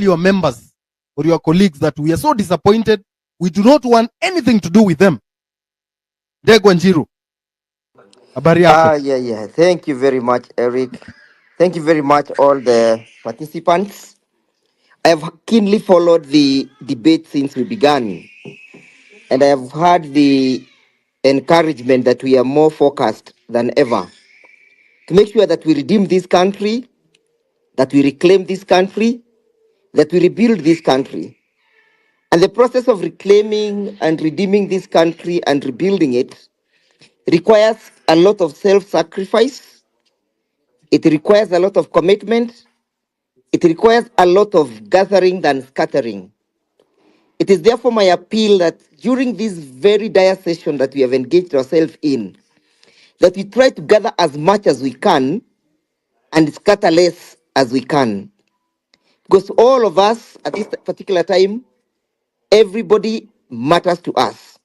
your members or your colleagues that we are so disappointed. We do not want anything to do with them. Ndegwa Njiru, habari yako? Yeah. Thank you very much, Eric. Thank you very much, all the participants. I have keenly followed the debate since we began, and I have heard the encouragement that we are more focused than ever to make sure that we redeem this country, that we reclaim this country, that we rebuild this country. And the process of reclaiming and redeeming this country and rebuilding it requires a lot of self sacrifice, it requires a lot of commitment, it requires a lot of gathering than scattering. It is therefore my appeal that during this very dire session that we have engaged ourselves in, that we try to gather as much as we can and scatter less as we can. Because all of us at this particular time, everybody matters to us.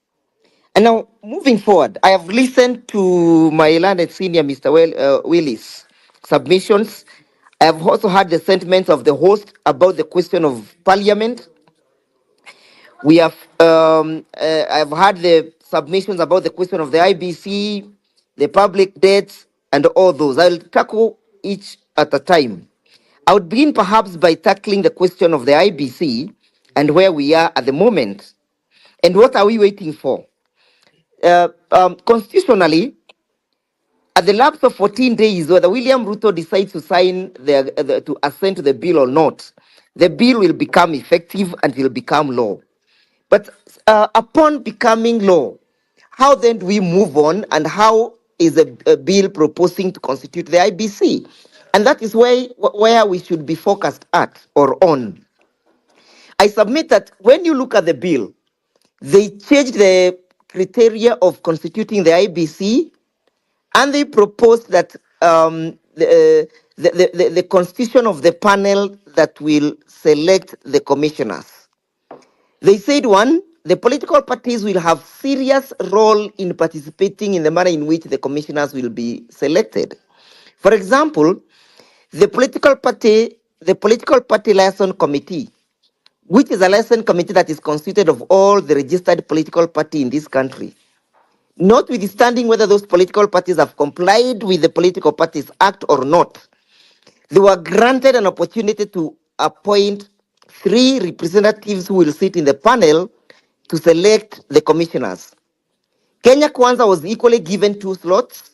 And now, moving forward, I have listened to my learned senior, Mr. Willis' submissions. I have also heard the sentiments of the host about the question of parliament. We have, I've heard the submissions about the question of the IBC, the public debts, and all those. I'll tackle each at a time. I would begin perhaps by tackling the question of the IBC and where we are at the moment. And what are we waiting for? Constitutionally, at the lapse of 14 days, whether William Ruto decides to sign to assent to the bill or not, the bill will become effective and will become law. But upon becoming law, how then do we move on, and how is a bill proposing to constitute the IBC? And that is where we should be focused at or on. I submit that when you look at the bill, they changed the criteria of constituting the IBC, and they proposed that the constitution of the panel that will select the commissioners. They said, one, the political parties will have serious role in participating in the manner in which the commissioners will be selected. For example, the political party liaison committee, which is a liaison committee that is constituted of all the registered political party in this country, notwithstanding whether those political parties have complied with the Political Parties Act or not, they were granted an opportunity to appoint 3 representatives who will sit in the panel to select the commissioners. Kenya Kwanza was equally given 2 slots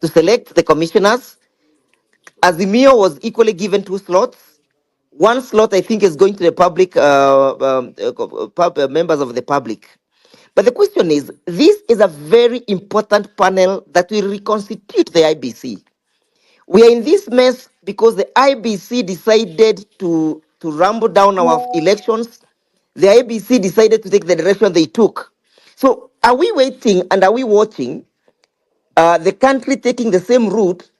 to select the commissioners. Azimio was equally given 2 slots. 1 slot, I think, is going to the public, members of the public. But the question is, this is a very important panel that will reconstitute the IBC. We are in this mess because the IBC decided to rumble down our elections. The IBC decided to take the direction they took. So are we waiting and are we watching the country taking the same route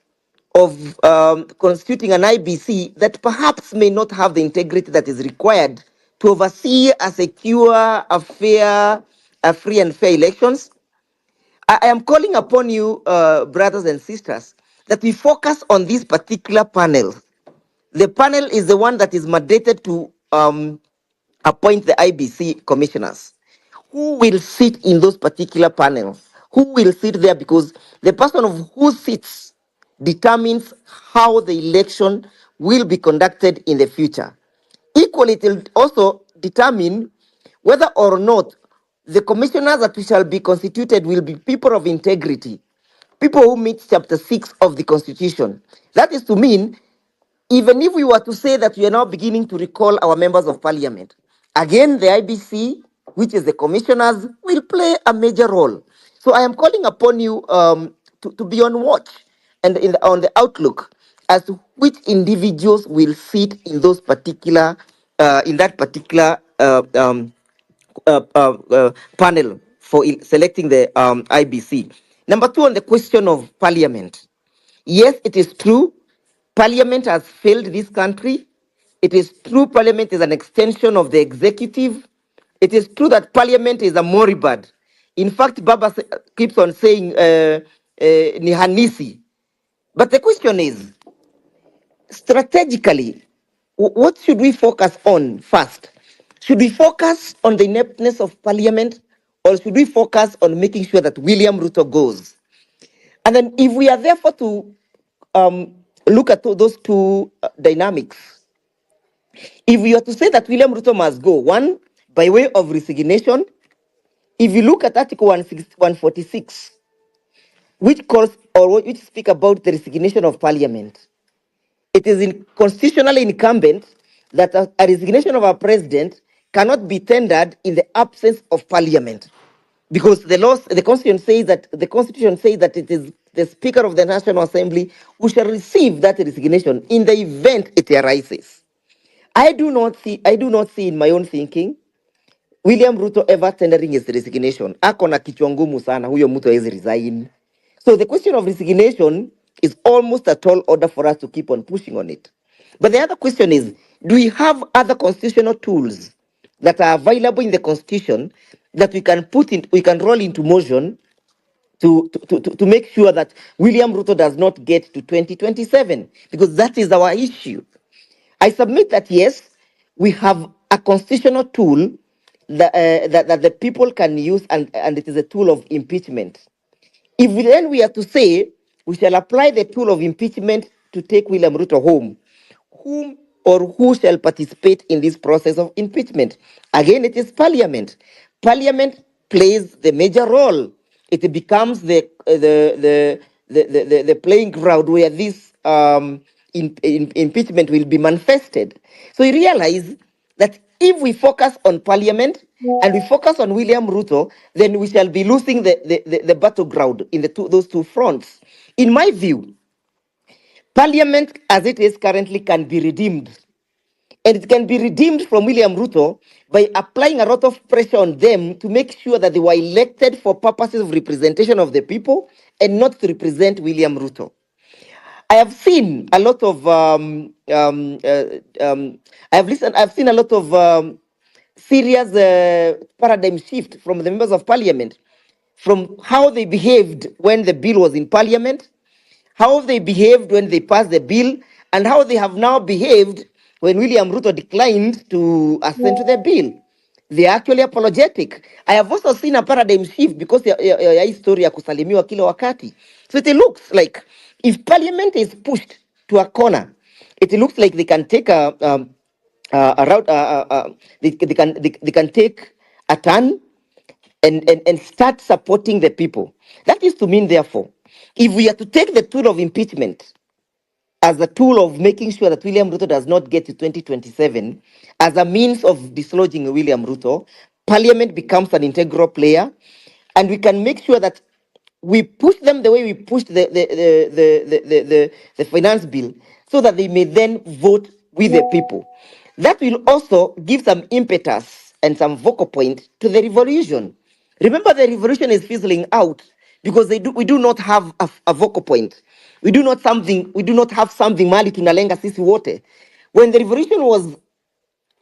of constituting an IBC that perhaps may not have the integrity that is required to oversee a secure, a fair, a free and fair elections? I am calling upon you, brothers and sisters, that we focus on this particular panel. The panel is the one that is mandated to appoint the IBC commissioners. Who will sit in those particular panels? Who will sit there? Because the person of who sits determines how the election will be conducted in the future. Equally, it will also determine whether or not the commissioners that shall be constituted will be people of integrity, people who meet chapter 6 of the Constitution. That is to mean, even if we were to say that we are now beginning to recall our members of parliament, again, the IBC, which is the commissioners, will play a major role. So I am calling upon you to be on watch and on the outlook as to which individuals will sit in those particular, in that particular panel for selecting the IBC. Number 2, on the question of parliament. Yes, it is true. Parliament has failed this country. It is true parliament is an extension of the executive. It is true that parliament is a moribund. In fact, Baba keeps on saying ni hanisi. But the question is, strategically, what should we focus on first? Should we focus on the ineptness of parliament, or should we focus on making sure that William Ruto goes? And then, if we are therefore to look at those two dynamics, if we are to say that William Ruto must go, one, by way of resignation, if you look at Article 146, which calls or which speak about the resignation of parliament, it is constitutionally incumbent that a resignation of a president cannot be tendered in the absence of parliament, because the constitution says that it is the speaker of the National Assembly who shall receive that resignation in the event it arises. I do not see in my own thinking William Ruto ever tendering his resignation. Ako na kichwa ngumu sana, huyo mtu hawezi resign. So the question of resignation is almost a tall order for us to keep on pushing on it. But the other question is, do we have other constitutional tools that are available in the constitution that we can roll into motion to make sure that William Ruto does not get to 2027? Because that is our issue. I submit that yes, we have a constitutional tool that the people can use, and it is a tool of impeachment. If we are to say we shall apply the tool of impeachment to take William Ruto home, whom or who shall participate in this process of impeachment? Again, it is Parliament. Parliament plays the major role. It becomes the playing ground where this impeachment will be manifested. So you realize that if we focus on Parliament and we focus on William Ruto, then we shall be losing the battleground in those two fronts. In my view, Parliament as it is currently can be redeemed. And it can be redeemed from William Ruto by applying a lot of pressure on them to make sure that they were elected for purposes of representation of the people and not to represent William Ruto. I have seen a lot of I've seen a lot of serious paradigm shift from the members of parliament, from how they behaved when the bill was in parliament, how they behaved when they passed the bill, and how they have now behaved when William Ruto declined to assent to the bill. They are actually apologetic. I have also seen a paradigm shift because ya hii story ya kusalimiwa kila wakati. So it looks like if parliament is pushed to a corner, it looks like they can take a route, they can take a turn and start supporting the people. That is to mean, therefore, if we are to take the tool of impeachment as a tool of making sure that William Ruto does not get to 2027, as a means of dislodging William Ruto, Parliament becomes an integral player, and we can make sure that we push them the way we pushed the finance bill, so that they may then vote with the people. That will also give some impetus and some vocal point to the revolution. Remember, the revolution is fizzling out because we do not have a vocal point. We do not have something mali tunalenga sisi wote. When the revolution was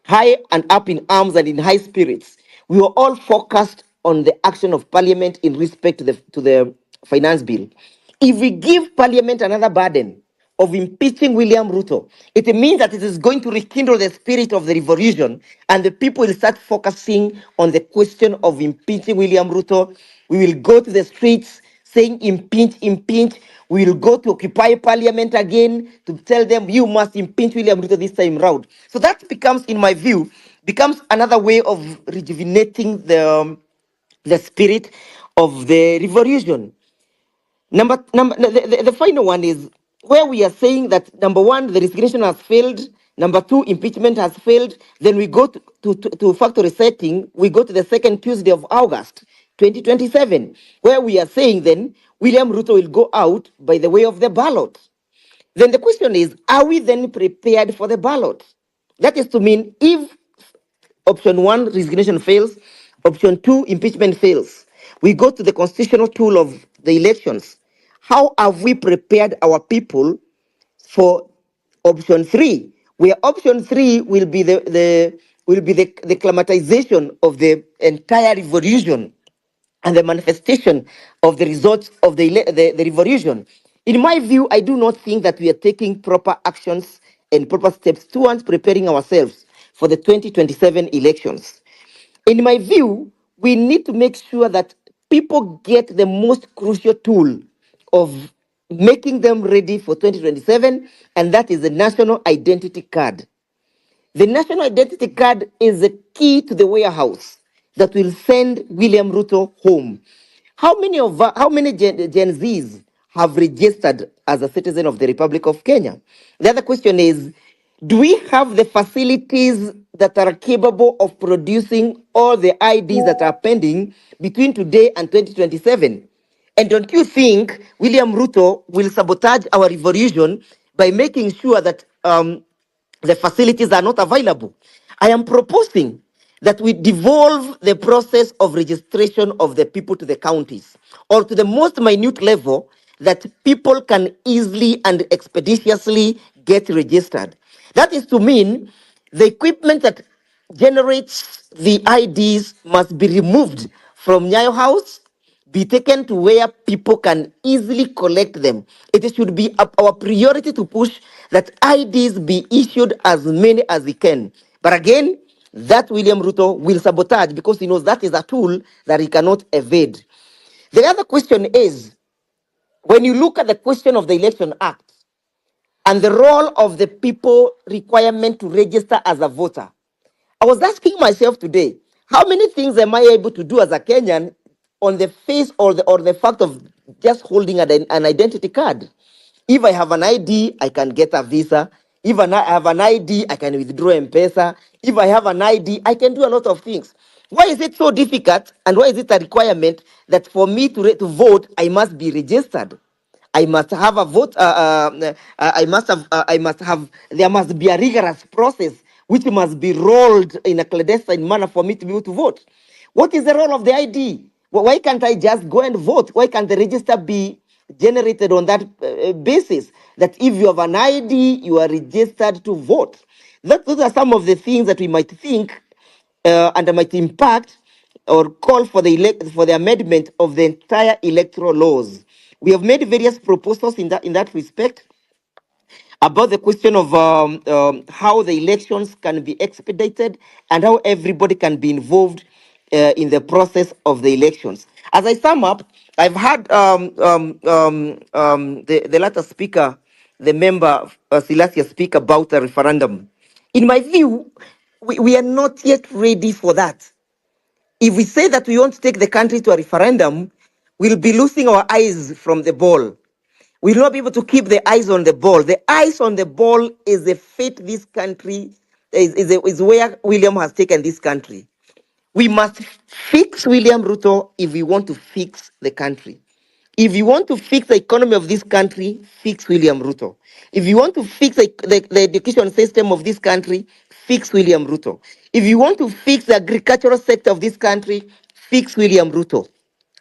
high and up in arms and in high spirits, we were all focused on the action of parliament in respect to the finance bill. If we give parliament another burden of impeaching William Ruto, it means that it is going to rekindle the spirit of the revolution, and the people will start focusing on the question of impeaching William Ruto. We will go to the streets saying impeach, impeach. We will go to occupy parliament again to tell them you must impeach William Ruto this time round. So that becomes, in my view, becomes another way of rejuvenating the spirit of the revolution. The final one is where we are saying that number one, the resignation has failed. Number two, impeachment has failed. Then we go to factory setting. We go to the second Tuesday of August 2027, where we are saying then William Ruto will go out by the way of the ballot. Then the question is, are we then prepared for the ballot? That is to mean, if option one, resignation fails, option two, impeachment fails, we go to the constitutional tool of the elections. How have we prepared our people for option three, where option three will be the climatization of the entire revolution and the manifestation of the results of the revolution? In my view, I do not think that we are taking proper actions and proper steps towards preparing ourselves for the 2027 elections. In my view, we need to make sure that people get the most crucial tool of making them ready for 2027, and that is the national identity card. The national identity card is the key to the warehouse that will send William Ruto home. How many Gen Zs have registered as a citizen of the Republic of Kenya? The other question is, do we have the facilities that are capable of producing all the IDs that are pending between today and 2027? And don't you think William Ruto will sabotage our revolution by making sure that the facilities are not available? I am proposing that we devolve the process of registration of the people to the counties or to the most minute level that people can easily and expeditiously get registered. That is to mean the equipment that generates the IDs must be removed from Nyayo House, be taken to where people can easily collect them. It should be our priority to push that IDs be issued as many as we can. But again, that William Ruto will sabotage because he knows that is a tool that he cannot evade. The other question is, when you look at the question of the Election Act and the role of the people requirement to register as a voter, I was asking myself today, how many things am I able to do as a Kenyan on the face or the fact of just holding an identity card? If I have an ID, I can get a visa. If I have an ID, I can withdraw M-Pesa. If I have an ID, I can do a lot of things. Why is it so difficult and why is it a requirement that for me to vote, I must be registered? I must have a vote. I must have. There must be a rigorous process which must be rolled in a clandestine manner for me to be able to vote. What is the role of the ID? Why can't I just go and vote? Why can't the register be generated on that basis? That if you have an ID, you are registered to vote. Those are some of the things that we might think and might impact or call for the amendment of the entire electoral laws. We have made various proposals in that respect about the question of how the elections can be expedited and how everybody can be involved in the process of the elections. As I sum up, I've had the latter speaker, the member Silasia, speak about a referendum. In my view, we are not yet ready for that. If we say that we want to take the country to a referendum, we'll be losing our eyes from the ball. We'll not be able to keep the eyes on the ball. The eyes on the ball is the fate this country is where William has taken this country. We must fix William Ruto if we want to fix the country. If you want to fix the economy of this country, fix William Ruto. If you want to fix the education system of this country, fix William Ruto. If you want to fix the agricultural sector of this country, fix William Ruto.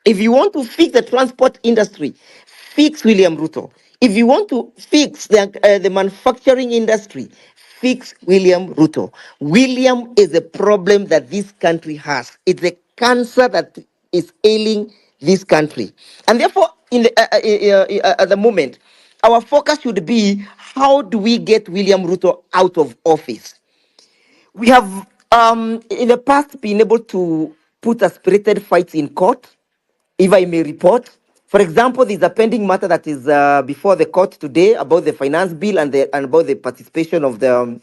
If you want to fix the transport industry, fix William Ruto. If you want to fix the manufacturing industry, fix William Ruto. William is a problem that this country has. It's a cancer that is ailing this country. And therefore, at the moment, our focus should be how do we get William Ruto out of office? We have, in the past, been able to put a spirited fight in court, if I may report. For example, there's a pending matter that is before the court today about the finance bill and about the participation of the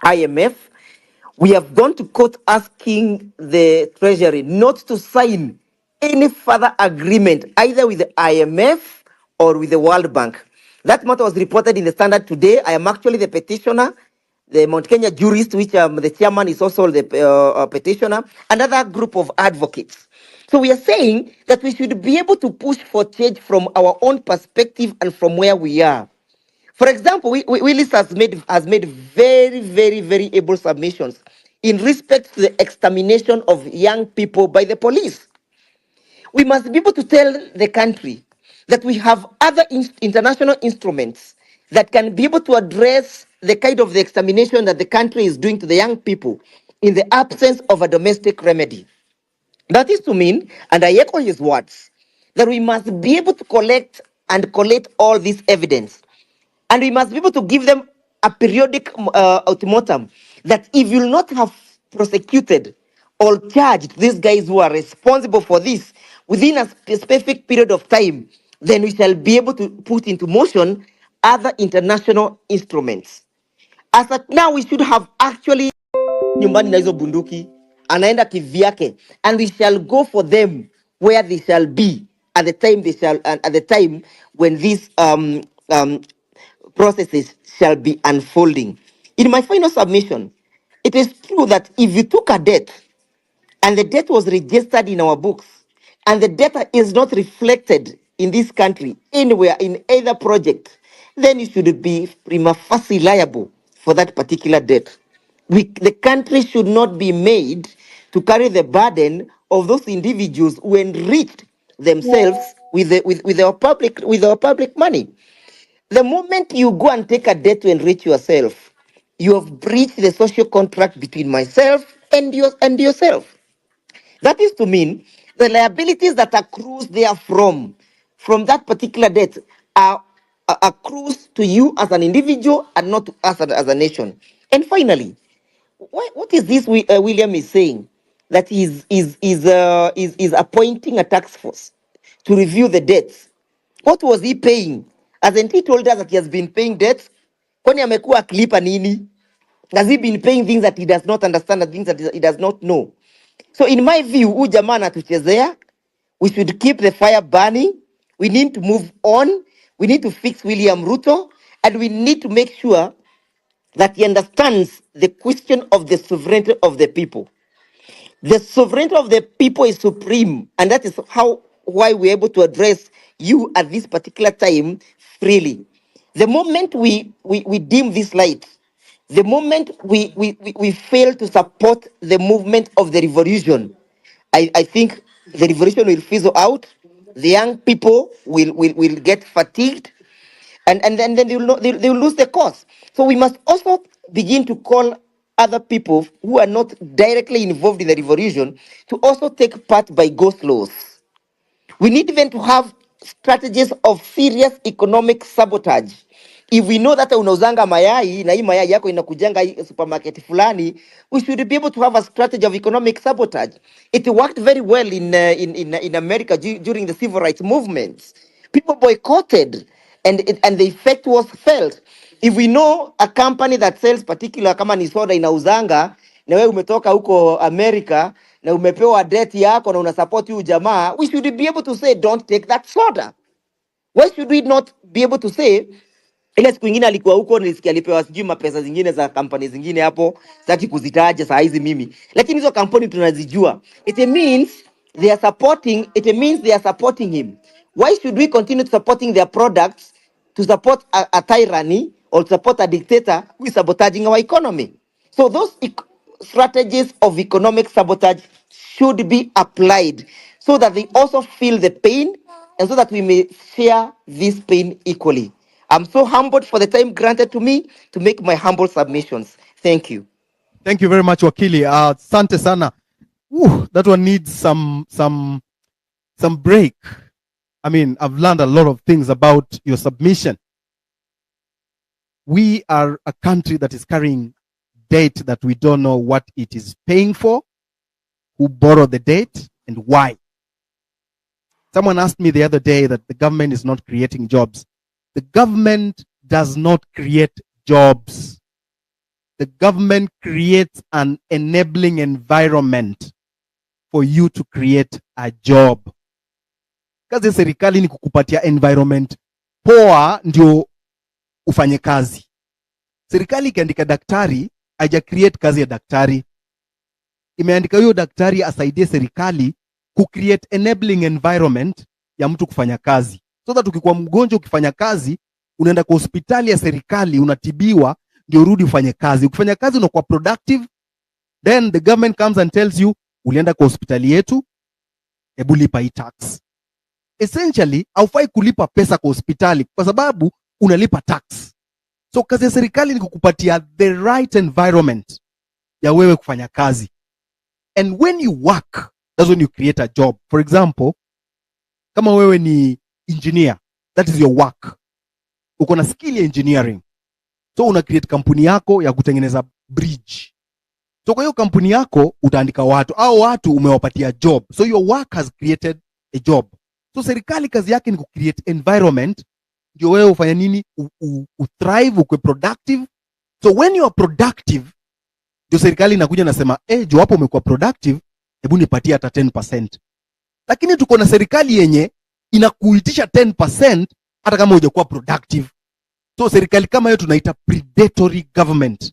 IMF. We have gone to court asking the Treasury not to sign any further agreement, either with the IMF or with the World Bank. That matter was reported in the Standard today. I am actually the petitioner, the Mount Kenya jurist, which the chairman is also the petitioner, another group of advocates. So we are saying that we should be able to push for change from our own perspective and from where we are. For example, Willis has made very, very, very able submissions in respect to the extermination of young people by the police. We must be able to tell the country that we have other international instruments that can be able to address the kind of the extermination that the country is doing to the young people in the absence of a domestic remedy. That is to mean, and I echo his words, that we must be able to collect and collate all this evidence. And we must be able to give them a periodic ultimatum that if you'll not have prosecuted or charged these guys who are responsible for this within a specific period of time, then we shall be able to put into motion other international instruments. As at now, we should have actually nyumbani na hizo bunduki, anaenda kivyake, and we shall go for them where they shall be at the time they shall, at the time when these processes shall be unfolding. In my final submission, it is true that if you took a debt and the debt was registered in our books and the debt is not reflected in this country anywhere in either project, then you should be prima facie liable for that particular debt. The country should not be made to carry the burden of those individuals who enriched themselves with our public money. The moment you go and take a debt to enrich yourself, you have breached the social contract between myself and yourself. That is to mean the liabilities that accrues therefrom from that particular debt are accrues to you as an individual and not to us as a nation. And finally, what is this William is saying? That is appointing a task force to review the debts. What was he paying? Hasn't he told us that he has been paying debts? Kwani amekuwa akilipa nini? Has he been paying things that he does not understand, and things that he does not know? So in my view, huyu jamaa anatuchezea. We should keep the fire burning. We need to move on. We need to fix William Ruto, and we need to make sure that he understands the question of the sovereignty of the people. The sovereignty of the people is supreme, and that is why we're able to address you at this particular time freely. The moment we dim this light, the moment we fail to support the movement of the revolution, I think the revolution will fizzle out. The young people will get fatigued, and then they will, they will lose the cause. So we must also begin to call other people who are not directly involved in the revolution to also take part by go slows. We need even to have strategies of serious economic sabotage. If we know that unauzanga mayai na hii mayai yako inakujanga hii supermarket fulani, we should be able to have a strategy of economic sabotage. It worked very well in America during the civil rights movements. People boycotted, and the effect was felt. If we know a company that sells particular, kama ni soda inauzanga, na wewe umetoka huko America na umepewa debt yako na unasupport huyu jamaa, we should be able to say don't take that soda. Why should we not be able to say, ile siku ingine alikuwa huko nilisikia alipewa sijui mapesa zingine za kampani zingine hapo, sitaki kuzitaja saa hizi mimi, lakini hizo kampuni tunazijua. It means they are supporting him. Why should we continue supporting their products to support a tyranny or to support a dictator who is sabotaging our economy? So those strategies of economic sabotage should be applied so that they also feel the pain and so that we may share this pain equally. I'm so humbled for the time granted to me to make my humble submissions. Thank you. Thank you very much, Wakili. Sante sana. That one needs some break. I mean, I've learned a lot of things about your submission. We are a country that is carrying debt that we don't know what it is paying for, who borrowed the debt, and why. Someone asked me the other day that the government is not creating jobs. The government does not create jobs. The government creates an enabling environment for you to create a job. Kazi ya serikali ni kukupatia environment poa ndio ufanye kazi. Serikali ikiandika daktari, haija create kazi ya daktari. Imeandika huyo daktari asaidie serikali ku create enabling environment ya mtu kufanya kazi. So that ukikuwa mgonjwa ukifanya kazi, unaenda kwa hospitali ya serikali, unatibiwa, ndio urudi ufanye kazi. Ukifanya kazi unakuwa productive, then the government comes and tells you, ulienda kwa hospitali yetu, hebu lipa hii tax. Essentially, haufai kulipa pesa kwa hospitali kwa sababu unalipa tax. So kazi ya serikali ni kukupatia the right environment ya wewe kufanya kazi. And when you work, that's when you create a job. For example, kama wewe ni engineer, that is your work. Uko na skill ya engineering. So una create kampuni yako ya kutengeneza bridge. So kwa hiyo kampuni yako utaandika watu, au watu umewapatia job. So your work has created a job. So serikali kazi yake ni create environment ndio wewe ufanye nini, thrive, ukwe productive. So when you are productive, ndio serikali inakuja nasema jo hapo umekuwa productive, hebu nipatie hata 10%. Lakini tuko na serikali yenye inakuitisha 10% hata kama hujakuwa productive. So serikali kama hiyo tunaita predatory government.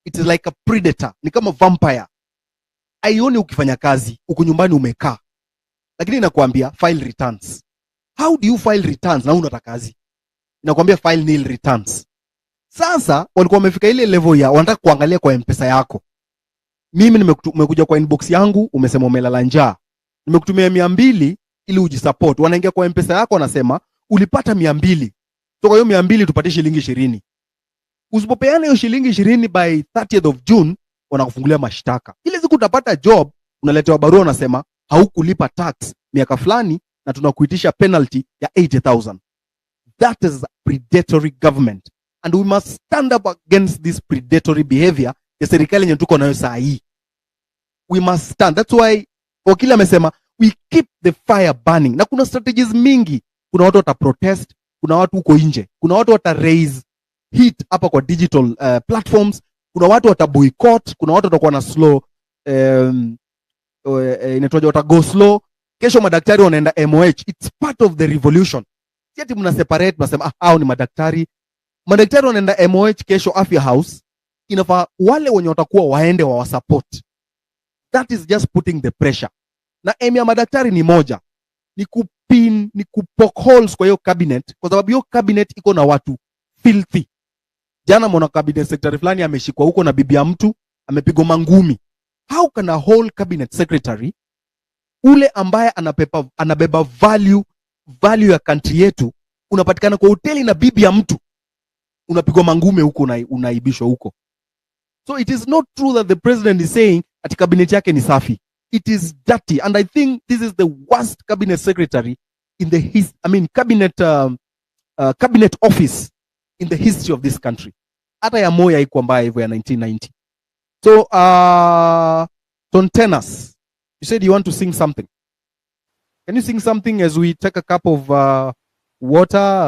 It is like a predator, ni kama vampire. Aioni ukifanya kazi, uko nyumbani umekaa. Lakini inakuambia file returns. How do you file returns na unataka kazi? Inakuambia file nil returns. Sasa walikuwa wamefika ile level ya wanataka kuangalia kwa M-Pesa yako. Mimi nimekuja kwa inbox yangu, umesema umelala njaa. Nimekutumia 200 ili ujisupport. Wanaingia kwa M-Pesa yako wanasema ulipata 200. So kwa hiyo 200 tupatie shilingi 20. Usipopeana hiyo shilingi 20 by 30th of June, wanakufungulia mashtaka. Ile siku utapata job, unaletewa barua unasema haukulipa tax miaka fulani na tunakuitisha penalty ya 80,000. That is predatory government. And we must stand up against this predatory behavior ya serikali yenye tuko nayo saa hii. We must stand. That's why wakili amesema we keep the fire burning. Na kuna strategies mingi. Kuna watu wata protest, kuna watu huko nje, kuna watu wata raise heat hapa kwa digital platforms, kuna watu wata boycott, kuna watu watakuwa na slow inatoja wata go slow. Kesho madaktari wanaenda MOH. It's part of the revolution. Si ati mna separate mnasema hao ni madaktari. Madaktari wanaenda MOH kesho afya house. Inafaa wale wenye watakuwa waende wa support. That is just putting the pressure. Na aim ya madaktari ni moja. Ni kupoke holes kwa hiyo cabinet, kwa sababu hiyo cabinet iko na watu filthy. Jana mwana cabinet secretary fulani ameshikwa huko na bibi ya mtu, amepigwa mangumi. How can a whole cabinet secretary, ule ambaye anabeba value ya country yetu, unapatikana kwa hoteli na bibi ya mtu, unapigwa mangume huko, unaibishwa huko. So it is not true that the president is saying ati cabinet yake ni safi. It is dirty, and I think this is the worst cabinet secretary in the cabinet office in the history of this country. Hata ya Moi haikuwa mbaya hivyo ya 1990. So Tontenas, you said you want to sing something. Can you sing something as we take a cup of water?